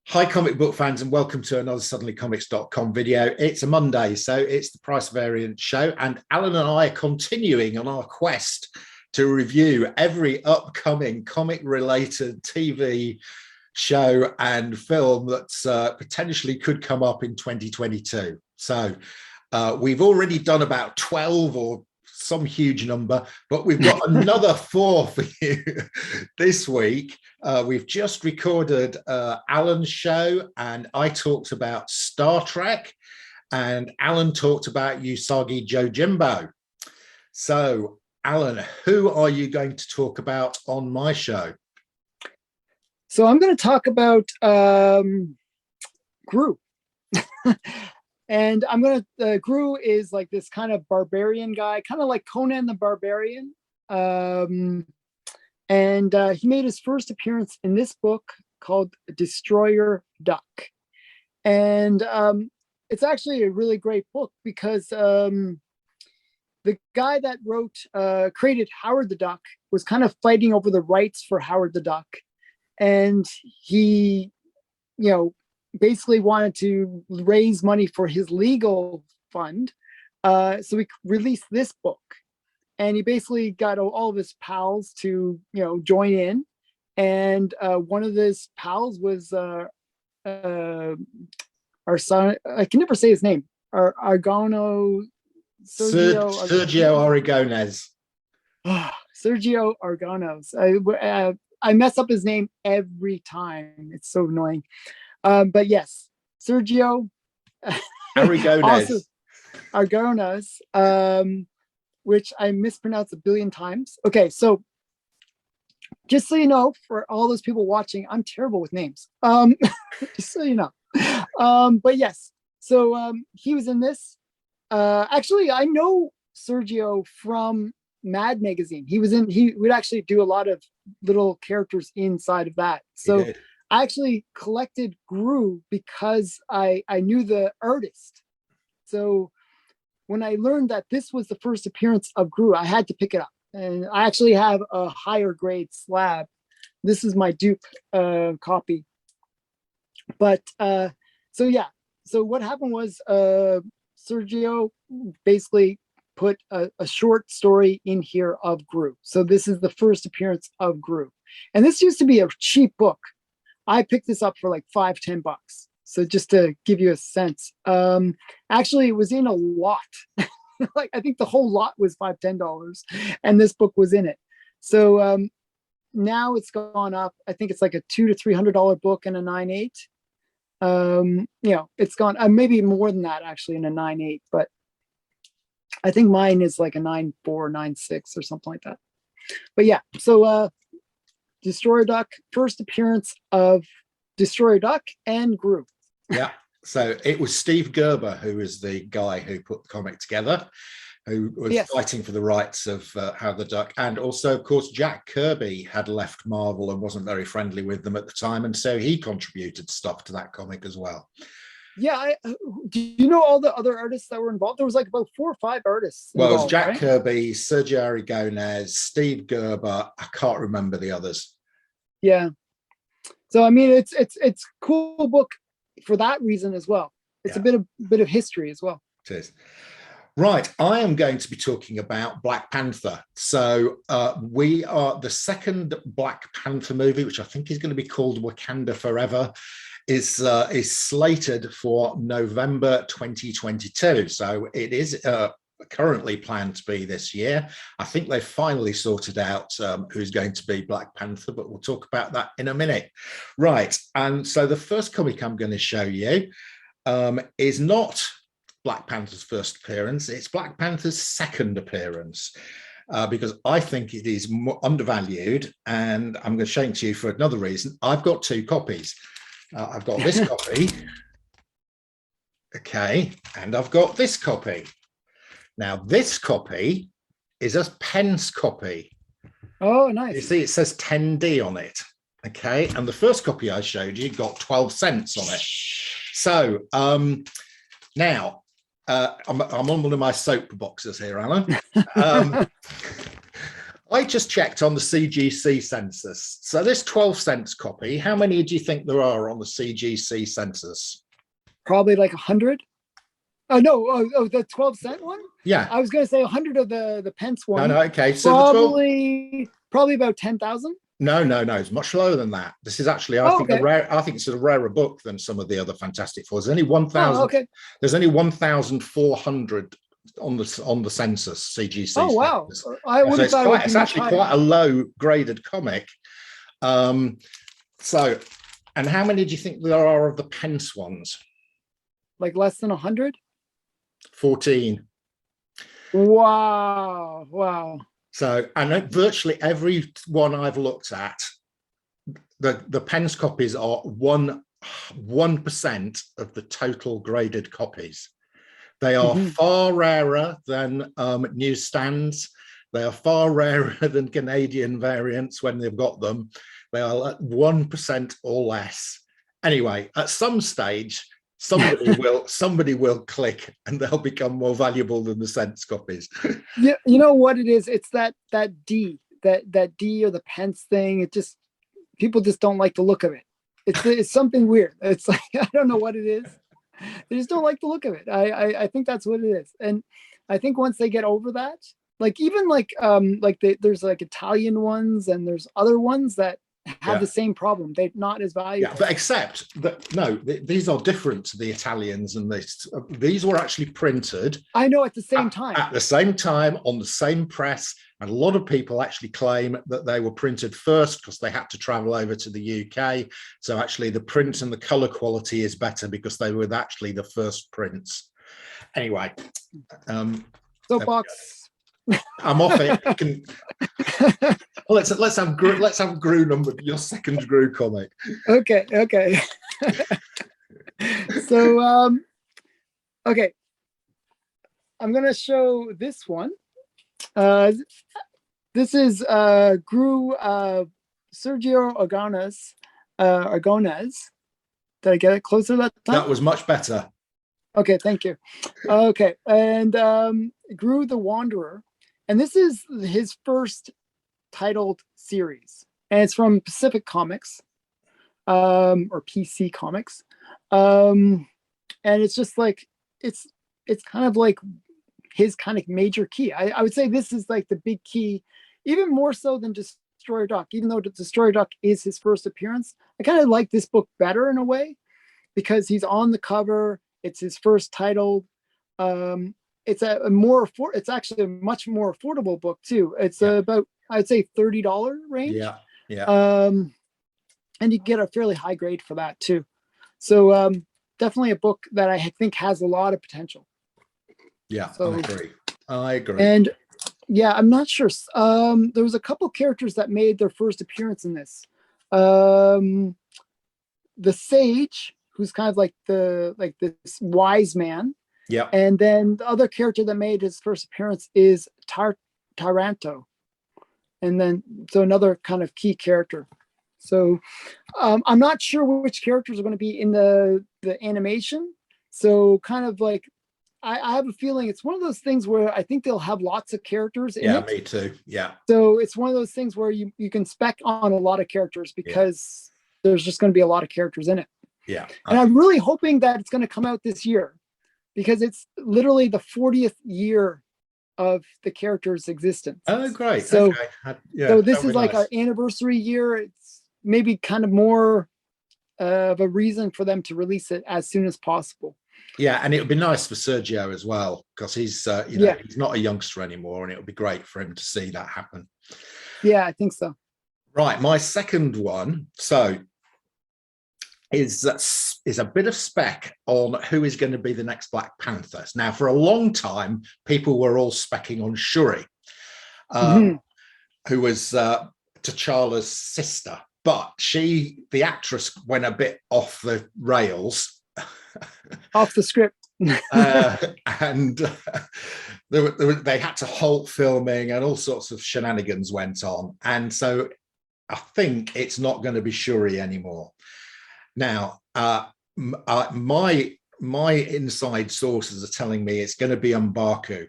Hi, comic book fans, and welcome to another suddenlycomics.com video. It's a Monday, so it's the Price Variant show, and Alan and I are continuing on our quest to review every upcoming comic-related TV show and film that's potentially could come up in 2022. So we've already done about 12 or some huge number, but we've got another 4 for you this week. We've just recorded Allan's show, and I talked about Star Trek, and Allan talked about Usagi Yojimbo. So, Allan, who are you going to talk about on my show? So I'm going to talk about Gru. And I'm going to, Gru is like this kind of barbarian guy, kind of like Conan the Barbarian. And he made his first appearance in this book called Destroyer Duck. And it's actually a really great book because the guy that created Howard the Duck was kind of fighting over the rights for Howard the Duck. And he, basically wanted to raise money for his legal fund. So he released this book, and he basically got all of his pals to, join in. And one of his pals was our son. I can never say his name. Sergio Aragonés. Sergio Aragonés. I mess up his name every time. It's so annoying. But yes, Sergio Aragonés. Aragonés, which I mispronounced a billion times. Okay, so just so you know, for all those people watching, I'm terrible with names. Just so you know. But yes, so he was in this. Actually, I know Sergio from Mad Magazine. He would actually do a lot of little characters inside of that. So I actually collected Groo because I knew the artist. So when I learned that this was the first appearance of Groo, I had to pick it up. And I actually have a higher grade slab. This is my dupe copy. But so yeah. So what happened was Sergio basically put a short story in here of Groo. So this is the first appearance of Groo. And this used to be a cheap book. I picked this up for like $5-10. So just to give you a sense, actually it was in a lot. Like I think the whole lot was $5-10, and this book was in it. So now it's gone up. I think it's like a $200 to $300 book in a 9/8. It's gone maybe more than that actually in a 9/8, but I think mine is like a 9/4, 9/6 or something like that. But yeah, so Destroyer Duck, first appearance of Destroyer Duck and Groo. Yeah, so it was Steve Gerber who was the guy who put the comic together, who was fighting for the rights of Howard the Duck. And also, of course, Jack Kirby had left Marvel and wasn't very friendly with them at the time. And so he contributed stuff to that comic as well. Yeah, do you know all the other artists that were involved? There was like about 4 or 5 artists involved, well, it was Jack Kirby, Sergio Aragonés, Steve Gerber. I can't remember the others. Yeah. So I mean, it's a cool book for that reason as well. It's a bit of history as well. It is. Right, I am going to be talking about Black Panther. So we are the second Black Panther movie, which I think is going to be called Wakanda Forever, is slated for November 2022. So it is currently planned to be this year. I think they've finally sorted out who's going to be Black Panther, but we'll talk about that in a minute. Right, and so the first comic I'm going to show you is not Black Panther's first appearance, it's Black Panther's second appearance, because I think it is undervalued, and I'm going to show it to you for another reason. I've got 2 copies. I've got this copy, okay, and I've got this copy. Now, this copy is a Pence copy. Oh, nice. You see, it says 10D on it, okay, and the first copy I showed you got 12 cents on it. So now, I'm on one of my soapboxes here, Alan. I just checked on the CGC census. So this 12-cent copy, how many do you think there are on the CGC census? Probably like 100. Oh no! The 12-cent one. Yeah. I was going to say 100 of the pence one. No. Okay. So probably about 10,000. No. It's much lower than that. This is actually, I think it's a rarer book than some of the other Fantastic Four. There's only 1,000. Oh, okay. There's only 1,400 on the census, CGC. Oh wow! Census. I would have thought it's actually quite a low graded comic. So, and how many do you think there are of the pence ones? Like less than 100. 14. Wow. So, and virtually every one I've looked at, the pence copies are 1% of the total graded copies. They are far rarer than newsstands. They are far rarer than Canadian variants when they've got them. They are at 1% or less. Anyway, at some stage, somebody will click and they'll become more valuable than the cents copies. Yeah, you know what it is? It's that D or the pence thing. It just, people just don't like the look of it. It's something weird. It's like, I don't know what it is. They just don't like the look of it. I think that's what it is. And I think once they get over that, like even there's like Italian ones and there's other ones that have the same problem. They're not as valuable. Yeah, but except that these are different to the Italians, and these were actually printed. I know at the same time. At the same time on the same press, and a lot of people actually claim that they were printed first because they had to travel over to the UK. So actually, the print and the color quality is better because they were actually the first prints. Anyway, soapbox. I'm off it. Let's have Gru number your second Gru comic. Okay. So okay, I'm gonna show this one. This is Gru Sergio Aragonés. Did I get it closer that time? That was much better. Okay, thank you. Okay, and Gru the Wanderer. And this is his first titled series. And it's from Pacific Comics, or PC Comics. And it's just like, it's kind of like his kind of major key. I would say this is like the big key, even more so than Destroyer Duck. Even though Destroyer Duck is his first appearance, I kind of like this book better in a way, because he's on the cover. It's his first title. It's it's actually a much more affordable book too. It's about, I'd say, $30 range. Yeah. And you get a fairly high grade for that too. So definitely a book that I think has a lot of potential. Yeah, so, I agree. And yeah, I'm not sure. There was a couple characters that made their first appearance in this. The Sage, who's kind of like this wise man. Yeah. And then the other character that made his first appearance is Taranto. And then, so another kind of key character. So I'm not sure which characters are going to be in the animation. So kind of like, I have a feeling it's one of those things where I think they'll have lots of characters in it. Yeah, me too. Yeah. So it's one of those things where you can spec on a lot of characters because there's just going to be a lot of characters in it. Yeah. And I'm really hoping that it's going to come out this year, because it's literally the 40th year of the character's existence. Oh, great. So, okay. So this is like our anniversary year. It's maybe kind of more of a reason for them to release it as soon as possible. Yeah, and it would be nice for Sergio as well, because he's he's not a youngster anymore, and it would be great for him to see that happen. Yeah, I think so. Right, my second one. So is a bit of spec on who is going to be the next Black Panther. Now, for a long time, people were all specking on Shuri, who was T'Challa's sister, but the actress went a bit off the rails. Off the script. And they had to halt filming, and all sorts of shenanigans went on. And so I think it's not going to be Shuri anymore. Now, my inside sources are telling me it's going to be M'Baku.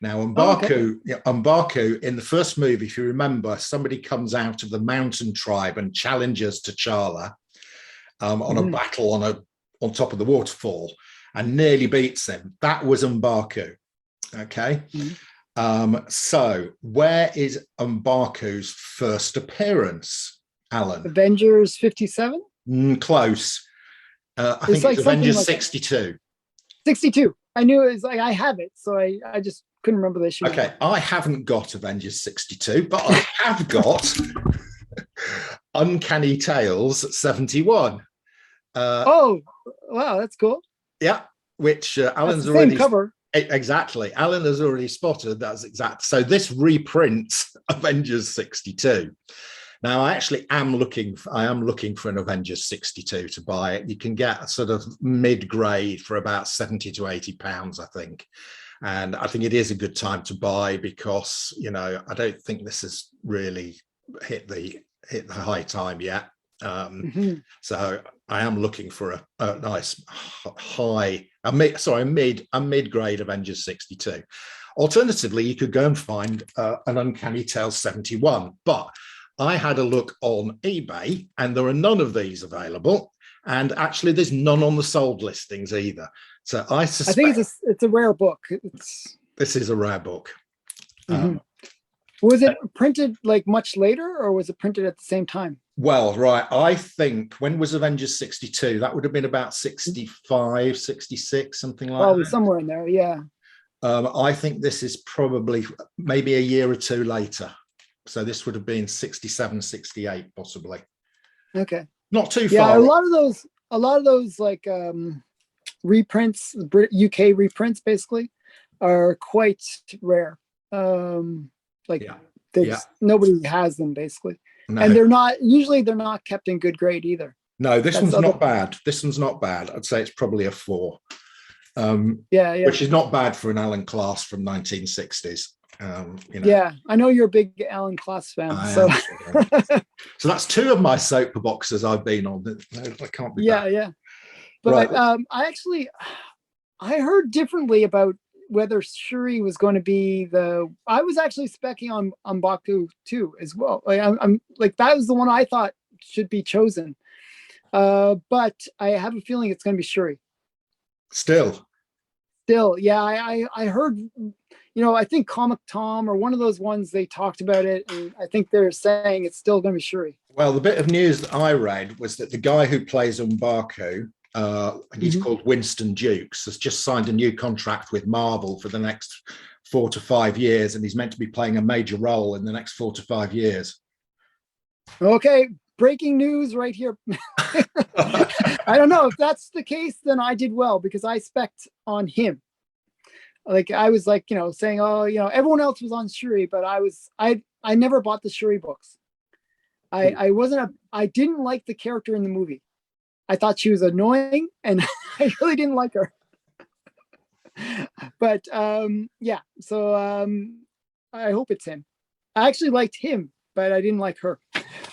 Now, Oh, okay. M'Baku in the first movie, if you remember, somebody comes out of the mountain tribe and challenges T'Challa on a battle on top of the waterfall and nearly beats him. That was M'Baku. Okay. So where is M'Baku's first appearance, Alan? Avengers 57? Close. I think like it's Avengers like 62. 62. I knew it was like, I have it, so I just couldn't remember the issue. Okay, I haven't got Avengers 62, but I have got Uncanny Tales 71. Oh, wow, that's cool. Yeah, which Alan's the already same cover. Exactly. Alan has already spotted that's exact. So this reprints Avengers 62. Now I actually am looking for an Avengers 62 to buy it. You can get a sort of mid-grade for about 70 to 80 pounds, I think. And I think it is a good time to buy because, you know, I don't think this has really hit the high time yet. So I am looking for a nice mid-grade Avengers 62. Alternatively, you could go and find an Uncanny Tales 71, but I had a look on eBay and there are none of these available, and actually there's none on the sold listings either. So I suspect I think it's a rare book. This is a rare book. Was it printed like much later, or was it printed at the same time? Well, right. I think when was Avengers 62? That would have been about 65, 66, something like Probably that. somewhere in there, yeah. I think this is probably maybe a year or two later. So this would have been 67, 68, possibly. Okay. Not too far. Yeah, a lot of those like reprints, UK reprints basically, are quite rare. Nobody has them basically. No. And they're not kept in good grade either. No, this one's not bad. This one's not bad. I'd say it's probably a 4. Which is not bad for an Allan Class from 1960s. You know. Yeah, I know you're a big Allan Class fan. So that's 2 of my soapboxes I've been on. I can't be bad. Yeah. But right. I heard differently about whether Shuri was going to be I was actually specking on M'Baku too as well. I'm like, that was the one I thought should be chosen. But I have a feeling it's going to be Shuri. Still, yeah. I heard, I think Comic Tom or one of those ones, they talked about it, and I think they're saying it's still going to be Shuri. Well, the bit of news that I read was that the guy who plays M'Baku, he's called Winston Dukes, has just signed a new contract with Marvel for the next 4 to 5 years, and he's meant to be playing a major role in the next 4 to 5 years. Okay, breaking news right here. I don't know if that's the case, then I did well because I spec'd on him. Like I was like, saying, everyone else was on Shuri, but I never bought the Shuri books. I didn't like the character in the movie. I thought she was annoying and I really didn't like her. But so I hope it's him. I actually liked him, but I didn't like her.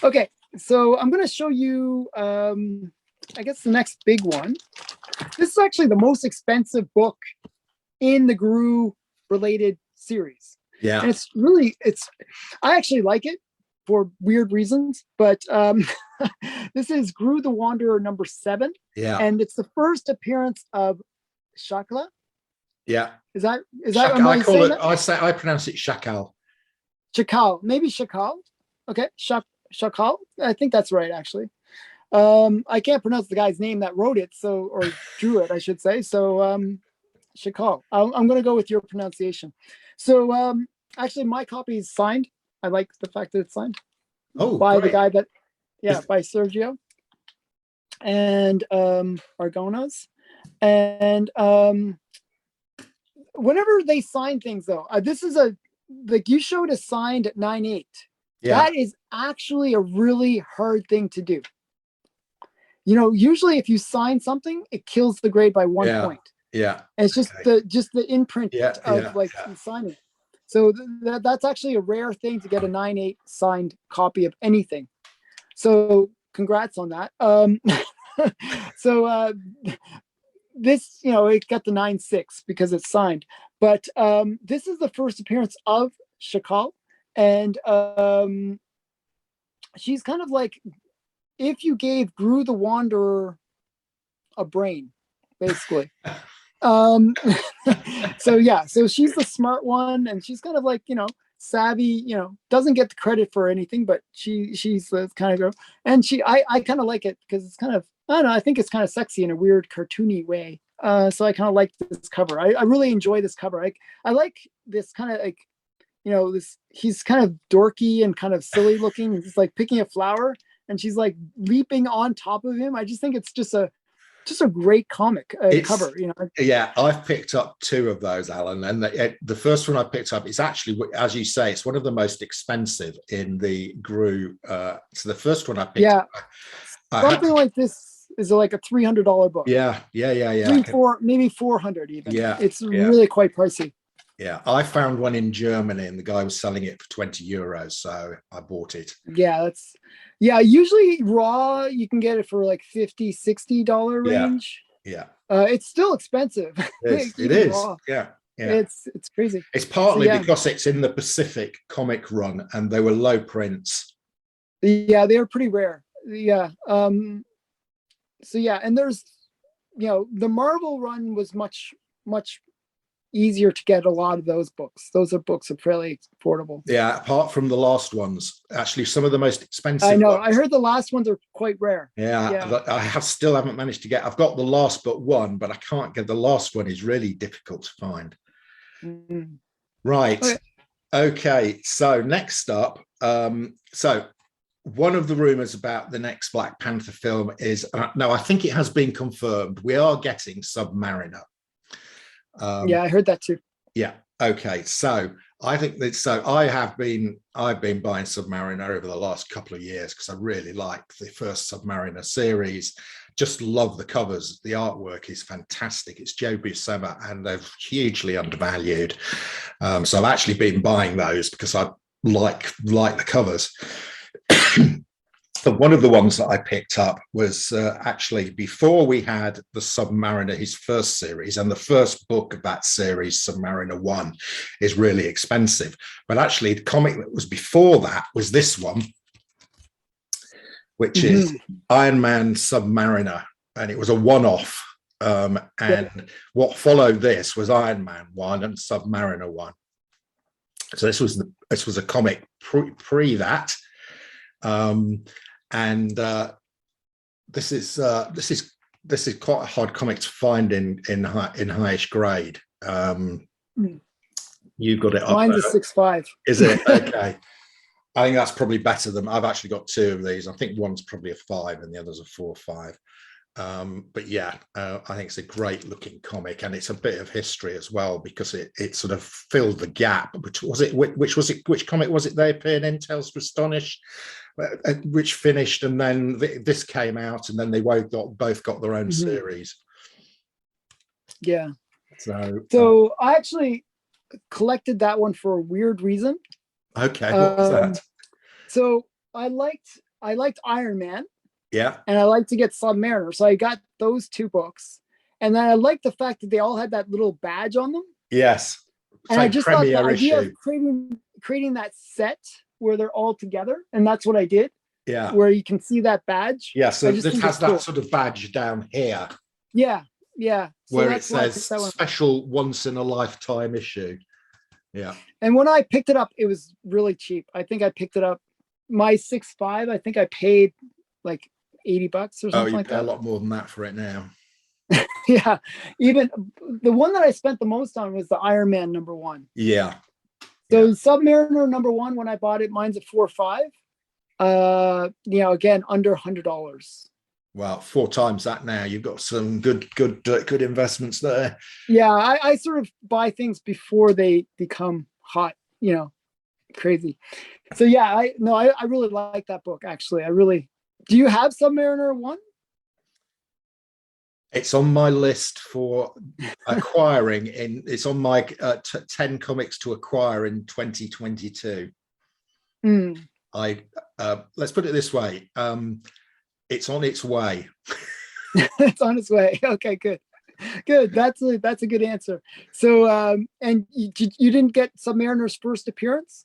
Okay, so I'm going to show you, I guess the next big one. This is actually the most expensive book in the Gru related series. Yeah. And I actually like it for weird reasons, but this is Gru the Wanderer number 7. Yeah. And it's the first appearance of Shakala. Yeah. Is that I pronounce it Shakal. Shakal. Maybe Shakal. Okay. Shakal. I think that's right, actually. I can't pronounce the guy's name that wrote it, or drew it, I should say. So Shakal. I'm going to go with your pronunciation. So actually, my copy is signed. I like the fact that it's signed by the guy by Sergio and Argonas. And whenever they sign things, though, this is you showed a signed at 9.8. Yeah. That is actually a really hard thing to do. Usually if you sign something, it kills the grade by 1 point. Yeah. And it's just the imprint of signing. So that's actually a rare thing to get a 9.8 signed copy of anything. So congrats on that. So this, it got the 9.6 because it's signed. But this is the first appearance of Shakala, and she's kind of like if you gave Gru the Wanderer a brain, basically. So yeah, so she's the smart one, and she's kind of like, savvy, doesn't get the credit for anything, but she's the kind of girl. And I kind of like it because it's kind of, I don't know, I think it's kind of sexy in a weird cartoony way. So I kind of like this cover. I really enjoy this cover. I like this kind of like, this, he's kind of dorky and kind of silly looking. He's like picking a flower and she's like leaping on top of him. I just think it's just a great comic cover. Yeah, I've picked up 2 of those, Alan, and the first one I picked up is actually, as you say, it's one of the most expensive in the Groo. So the first one I picked up, something like this is like a $300 book. Yeah. 3, 4, maybe 400 even. Yeah, it's really quite pricey. Yeah, I found one in Germany and the guy was selling it for €20, so I bought it. Yeah, usually raw you can get it for like $50-$60 range. Yeah. It's still expensive. It is. Raw. Yeah. It's crazy. It's partly because it's in the Pacific comic run and they were low prints. Yeah, they are pretty rare. Yeah. So yeah, and there's the Marvel run was much easier to get a lot of those books. Those books are fairly affordable. Yeah, apart from the last ones, actually some of the most expensive. I know. books. I heard the last ones are quite rare. Yeah. I still haven't managed to get. I've got the last but one, but I can't get the last one. Is really difficult to find. Mm-hmm. Right. Okay. So next up, so one of the rumors about the next Black Panther film is no, I think it has been confirmed. We are getting Submariner. Yeah, I heard that too. Yeah. Okay. So I think that I've been buying Submariner over the last couple of years because I really like the first Submariner series. Just love the covers. The artwork is fantastic. It's Joe Buscema and they're hugely undervalued. So I've actually been buying those because I like the covers. But one of the ones that I picked up was actually before we had the Submariner, his first series, and the first book of that series, Submariner 1, is really expensive. But actually, the comic that was before that was this one, which is Iron Man Submariner, and it was a one-off. What followed this was Iron Man 1 and Submariner 1. So this was a comic pre that. And this is quite a hard comic to find in highest grade. You've got it up. Mine's a 6.5. Is it? Okay. I think that's probably better than I've actually got 2 of these. I think one's probably a 5 and the other's a 4 or 5. But yeah, I think it's a great looking comic, and it's a bit of history as well because it sort of filled the gap. Which comic was it they appeared in? Tales to Astonish, which finished, and then this came out, and then they both got their own series. Yeah. So I actually collected that one for a weird reason. Okay, what was that? So I liked Iron Man. Yeah. And I like to get Submariner. So I got those 2 books. And then I like the fact that they all had that little badge on them. Yes. And I just thought the idea of creating that set where they're all together. And that's what I did. Yeah. Where you can see that badge. Yeah. So this has that sort of badge down here. Yeah. Yeah. So where it says special once in a lifetime issue. Yeah. And when I picked it up, it was really cheap. I think I picked it up my 6.5. I think I paid like $80 or something like that. A lot more than that for it now. Yeah, even the one that I spent the most on was the Iron Man number 1. Yeah. So Submariner number 1, when I bought it, mine's at 4.5. Again under $100. Well, 4 times that now. You've got some good investments there. Yeah, I sort of buy things before they become hot. Crazy. So yeah, I really like that book. Actually, I really. Do you have Submariner 1? It's on my list for acquiring. It's on my 10 comics to acquire in 2022. Let's put it this way. It's on its way. It's on its way. Okay, good. Good. That's a good answer. So, and you didn't get Submariner's first appearance?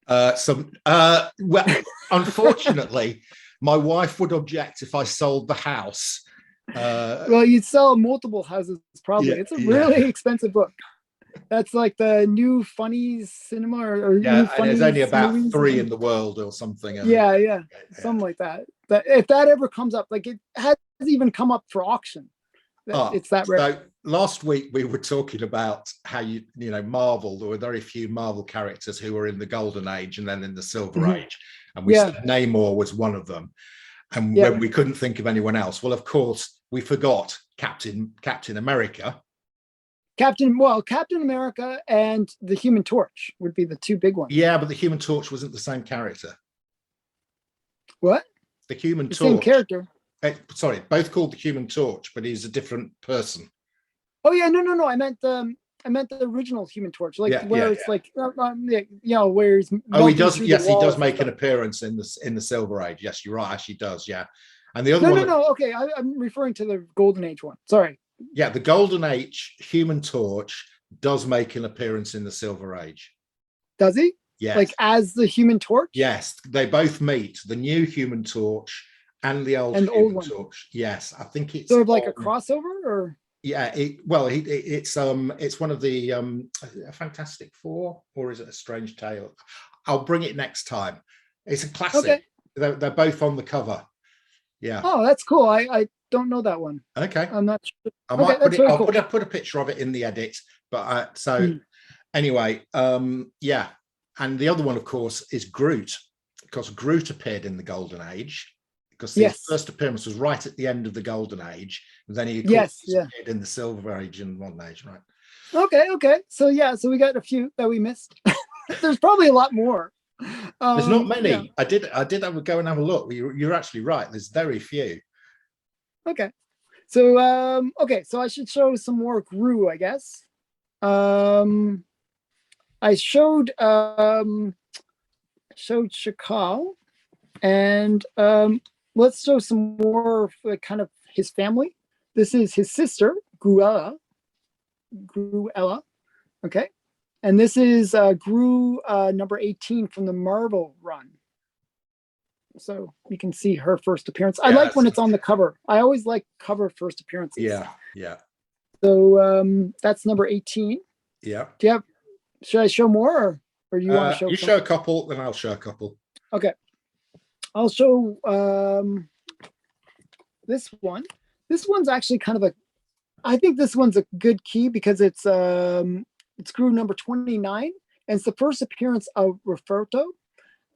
Well, unfortunately, my wife would object if I sold the house. Well, you'd sell multiple houses probably. Yeah, It's a really expensive book. That's like the new funnies cinema or yeah, new and funnies there's only about movies. 3 in the world or something. Yeah, something like that. But if that ever comes up, like it has even come up for auction. It's that rare. So last week we were talking about how you know Marvel. There were very few Marvel characters who were in the Golden Age and then in the Silver Age, and we said Namor was one of them. And when we couldn't think of anyone else, well, of course, we forgot Captain America. Captain America and the Human Torch would be the 2 big ones. Yeah, but the Human Torch wasn't the same character. What? The Human Torch. Same character. Sorry, both called the Human Torch, but he's a different person. Oh yeah, no. I meant the original Human Torch, like it's like where he's. Oh, he does. Yes, he does make an appearance in the Silver Age. Yes, you're right. Actually, does. Yeah, and the other one. No. Okay, I'm referring to the Golden Age one. Sorry. Yeah, the Golden Age Human Torch does make an appearance in the Silver Age. Does he? Yes. Like as the Human Torch? Yes, they both meet, the new Human Torch and the old Human Torch. Yes, I think it's sort of like a crossover, or yeah. It's one of the Fantastic Four, or is it a Strange Tale? I'll bring it next time. It's a classic. Okay. They're both on the cover. Yeah. Oh, that's cool. I don't know that one. Okay. I'm not sure. I might put it. I'll put a picture of it in the edit. But anyway, yeah. And the other one, of course, is Groot, because Groot appeared in the Golden Age, because his first appearance was right at the end of the Golden Age, and then he appeared in the Silver Age and Modern Age, right? Okay. So we got a few that we missed. There's probably a lot more. There's not many. Yeah. I did have a go and have a look. You're actually right. There's very few. Okay. So so I should show some more Groo, I guess. I showed Shakala, and let's show some more kind of his family. This is his sister, Gruella. Okay. And this is Gru number 18 from the Marvel run. So you can see her first appearance. I like when it's on the cover. I always like cover first appearances. Yeah. So that's number 18. Yeah. Should I show more, or do you want to show? You show a couple, then I'll show a couple. Okay. I'll show this one. This one's actually kind of I think this one's a good key because it's Gru number 29, and it's the first appearance of Roberto,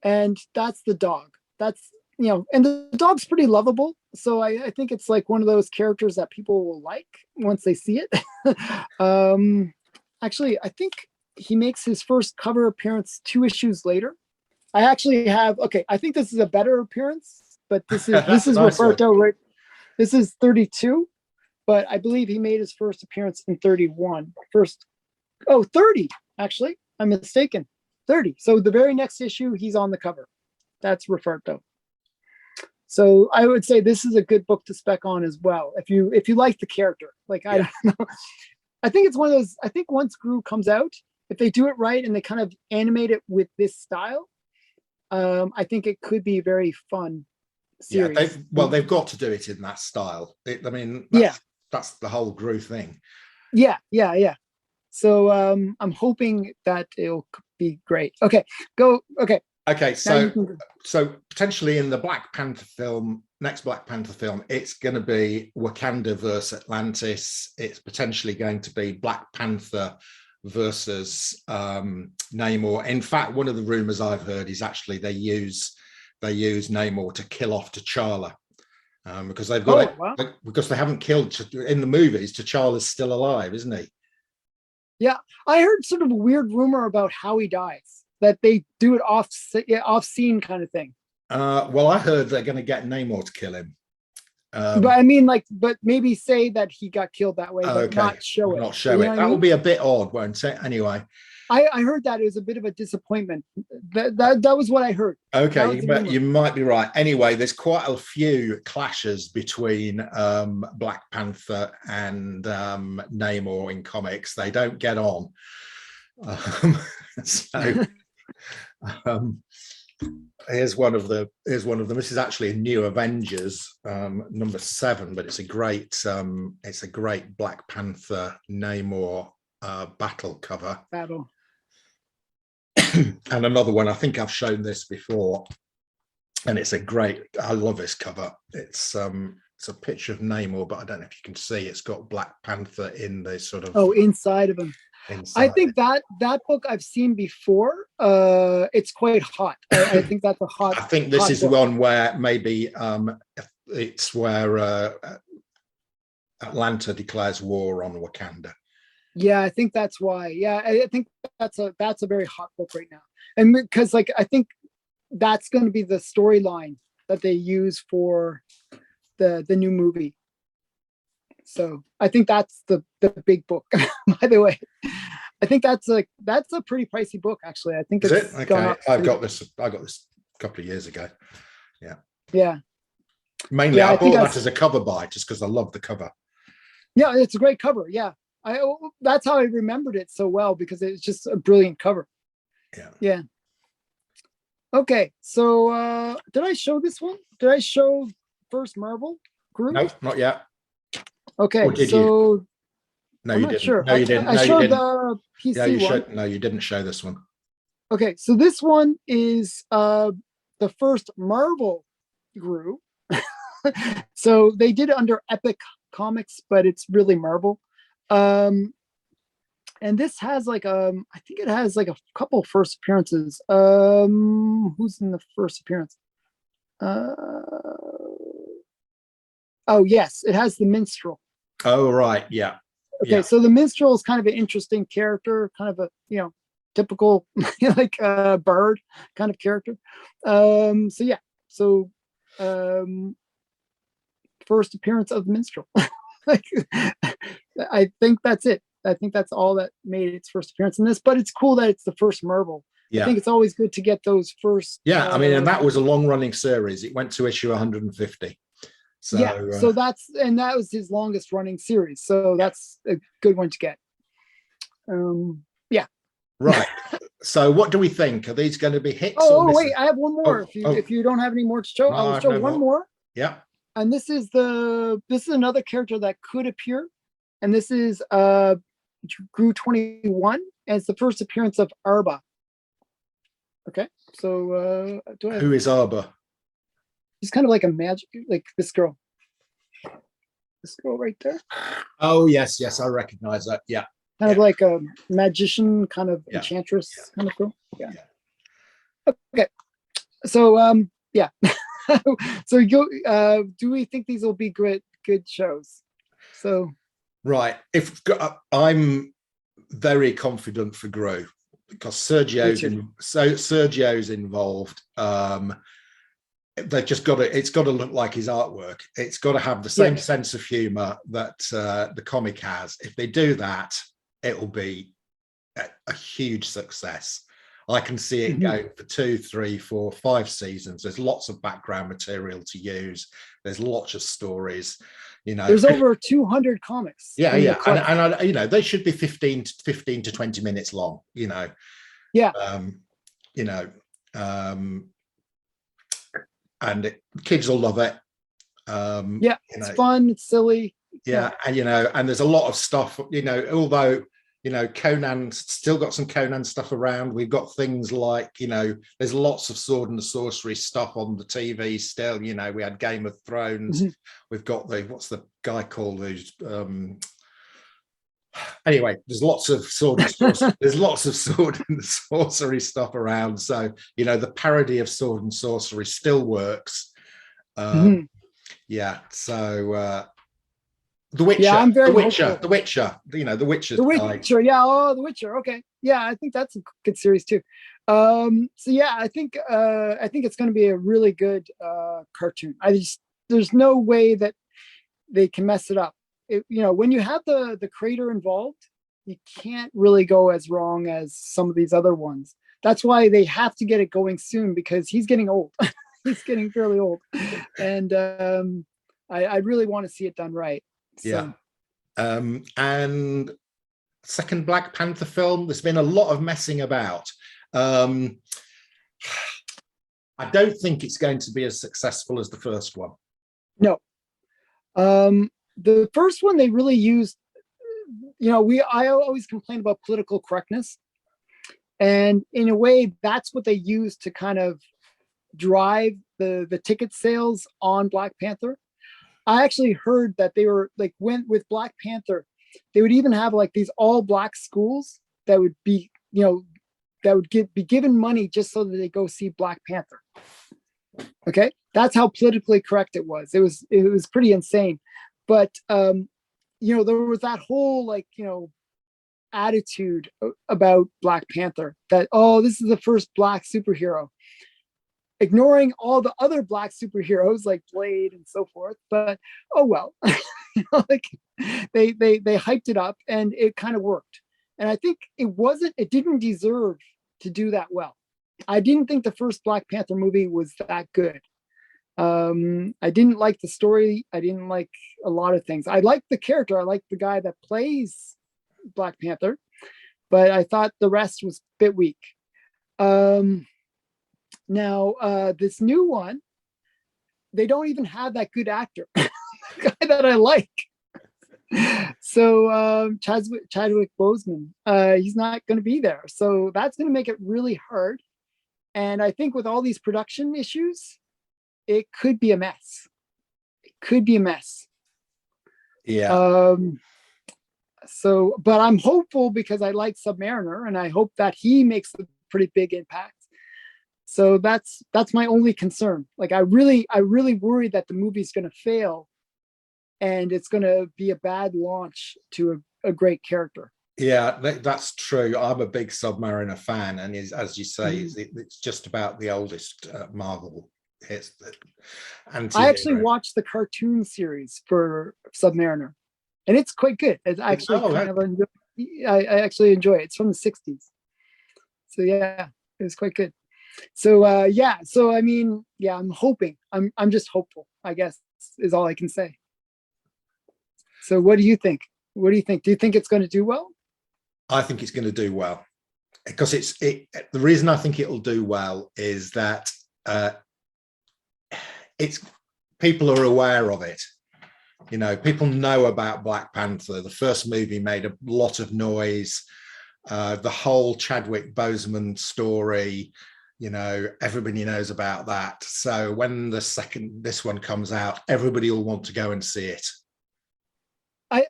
and that's the dog. That's, and the dog's pretty lovable. So I think it's like one of those characters that people will like once they see it. Actually, I think he makes his first cover appearance 2 issues later. I actually have, I think this is a better appearance, but this is nice Roberto, right? This is 32, but I believe he made his first appearance in 31. 30, actually. I'm mistaken. 30. So the very next issue, he's on the cover. That's Roberto. So I would say this is a good book to spec on as well. If you like the character, I don't know. I think it's one of those, I think once Gru comes out, if they do it right and they kind of animate it with this style, I think it could be a very fun series. Yeah, they've got to do it in that style. That's the whole Gru thing. Yeah. So I'm hoping that it'll be great. Okay, go. Okay, so potentially in the next Black Panther film, it's going to be Wakanda versus Atlantis. It's potentially going to be Black Panther versus Namor. In fact, one of the rumors I've heard is actually they use Namor to kill off T'Challa, because they've got because they haven't killed in the movies. T'Challa's still alive, isn't he? Yeah, I heard sort of a weird rumor about how he dies, that they do it off scene kind of thing. Well, I heard they're going to get Namor to kill him. But I mean, but maybe say that he got killed that way, but not show it. Not show it. That would be a bit odd, won't it? Anyway, I heard that it was a bit of a disappointment. That was what I heard. Okay, you might be right. Anyway, there's quite a few clashes between Black Panther and Namor in comics. They don't get on. So here's one of them. This is actually a New Avengers number 7, but it's a great Black Panther Namor battle cover. And another one, I think I've shown this before, and it's a great, I love this cover. It's a picture of Namor, but I don't know if you can see, it's got Black Panther in the sort of inside of him. I think that book I've seen before. It's quite hot. I think that's a hot. I think this is the one where maybe it's where Atlanta declares war on Wakanda. Yeah, I think that's why. Yeah, I think that's a very hot book right now, and because like I think that's going to be the storyline that they use for the new movie. So I think that's the big book. By the way, I think that's a pretty pricey book actually. I think it's okay. I got this a couple of years ago. Yeah. Yeah. Mainly, I bought that as a cover buy just because I love the cover. Yeah, it's a great cover. Yeah. That's how I remembered it so well, because it's just a brilliant cover. Yeah. Okay, so did I show this one? Did I show first Marvel group? No, not yet. Okay, so no, I'm you not didn't. sure. No, you didn't. I showed the PC one. No, you didn't show this one. Okay, so this one is the first Marvel group. So they did it under Epic Comics, but it's really Marvel. And this has like I think it has like a couple first appearances. Who's in the first appearance? Oh yes, it has the minstrel. Oh right, yeah. Okay, so the minstrel is kind of an interesting character, kind of a typical like bird kind of character. First appearance of the minstrel. Like, I think that's it. I think that's all that made its first appearance in this, but it's cool that it's the first Marvel. I think it's always good to get those first. Yeah, I mean, and that was a long running series. It went to issue 150. So so that was his longest running series. So that's a good one to get. Yeah. Right. So what do we think? Are these going to be hits? Oh wait, I have one more. If you don't have any more to show, I'll show one more. Yeah. And this is another character that could appear, and this is Gru 21, and it's the first appearance of Arba. Okay, so who is Arba? She's kind of like a magic, like this girl right there. Oh yes, I recognize that. Yeah, kind of like a magician, kind of enchantress, kind of girl. Yeah. Okay, so yeah. So do we think these will be good shows? So right, if I'm very confident for Groo because Sergio's involved. They've just got to. It's got to look like his artwork. It's got to have the same sense of humor that the comic has. If they do that, it'll be a huge success. I can see it going for 2, 3, 4, 5 seasons. There's lots of background material to use. There's lots of stories. There's over 200 comics. Yeah, and they should be 15 to 20 minutes long. And kids will love it. It's fun. It's silly. Yeah, and there's a lot of stuff. Although. Conan's still got some Conan stuff around. We've got things like, there's lots of sword and sorcery stuff on the TV still. We had Game of Thrones. We've got what's the guy called who's anyway, there's lots of sword and sorcery. There's lots of sword and sorcery stuff around. So, the parody of sword and sorcery still works. Yeah, so The Witcher. Yeah, I'm very The Witcher. hopeful. The Witcher. The Witcher. The Witcher. Yeah. Oh, The Witcher. Okay. Yeah, I think that's a good series too. So yeah, I think it's going to be a really good cartoon. There's no way that they can mess it up. When you have the creator involved, you can't really go as wrong as some of these other ones. That's why they have to get it going soon, because he's getting old. He's getting fairly old, and I really want to see it done right. So. Yeah. And second Black Panther film, there's been a lot of messing about. I don't think it's going to be as successful as the first one. No. The first one, they really used, I always complain about political correctness. And in a way, that's what they used to kind of drive the ticket sales on Black Panther. I actually heard that they were like, went with Black Panther, they would even have like these all Black schools that would be, that would be given money just so that they go see Black Panther. Okay, that's how politically correct it was. It was pretty insane. But there was that whole attitude about Black Panther that, oh, this is the first Black superhero, ignoring all the other Black superheroes like Blade and so forth. But oh well, they hyped it up and it kind of worked. And I think it didn't deserve to do that well. I didn't think the first Black Panther movie was that good. I didn't like the story. I didn't like a lot of things. I liked the character. I liked the guy that plays Black Panther, but I thought the rest was a bit weak. Now, this new one, they don't even have that good actor, the guy that I like. So Chadwick Boseman, he's not going to be there. So that's going to make it really hard. And I think with all these production issues, it could be a mess. It could be a mess. Yeah. But I'm hopeful because I like Submariner and I hope that he makes a pretty big impact. So that's my only concern. Like I really worry that the movie's going to fail and it's going to be a bad launch to a great character. Yeah, that's true. I'm a big Submariner fan, and as you say, it's just about the oldest Marvel hits. I actually watched the cartoon series for Submariner, and it's quite good. It's actually I actually enjoy it. It's from the 60s. So yeah, it was quite good. So so I mean, yeah, I'm hoping. I'm just hopeful, I guess, is all I can say. So what do you think? What do you think? Do you think it's going to do well? I think it's going to do well, because the reason I think it'll do well is that it's people are aware of it. People know about Black Panther. The first movie made a lot of noise. The whole Chadwick Boseman story, everybody knows about that. So when this one comes out, everybody will want to go and see it.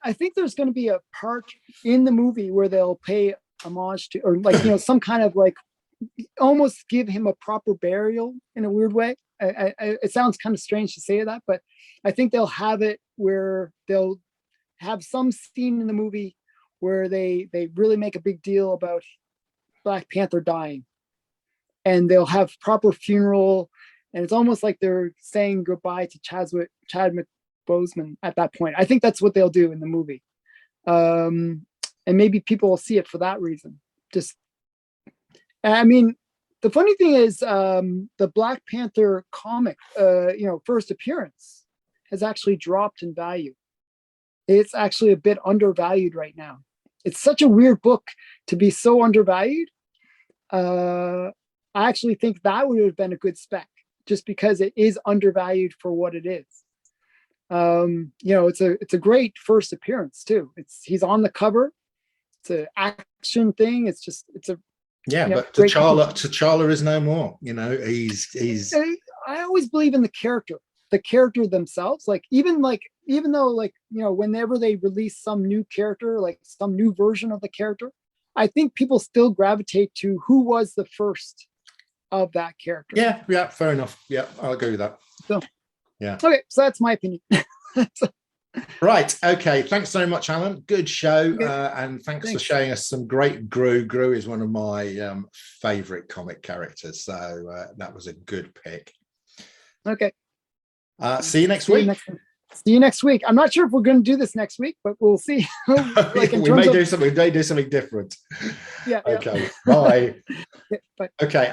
I think there's going to be a part in the movie where they'll pay homage to, or some kind of almost give him a proper burial in a weird way. It sounds kind of strange to say that, but I think they'll have it where they'll have some scene in the movie where they really make a big deal about Black Panther dying, and they'll have proper funeral, and it's almost like they're saying goodbye to Chadwick Boseman at that point. I think that's what they'll do in the movie, and maybe people will see it for that reason. I mean, the funny thing is, the Black Panther comic, first appearance has actually dropped in value. It's actually a bit undervalued right now. It's such a weird book to be so undervalued. I actually think that would have been a good spec, just because it is undervalued for what it is. It's a great first appearance too. He's on the cover. It's an action thing. But T'Challa is no more. He's. I always believe in the character themselves. Even though whenever they release some new character, like some new version of the character, I think people still gravitate to who was the first of that character. Yeah, fair enough. Yeah, I'll agree with that. So. Yeah. Okay, so that's my opinion. Right. Okay. Thanks so much, Allan. Good show, and thanks for showing us some great Groo. Groo is one of my favorite comic characters, so that was a good pick. Okay. See you next week. See you next week. I'm not sure if we're going to do this next week, but we'll see. We may do something different. Yeah. Okay. Bye. Bye. Okay.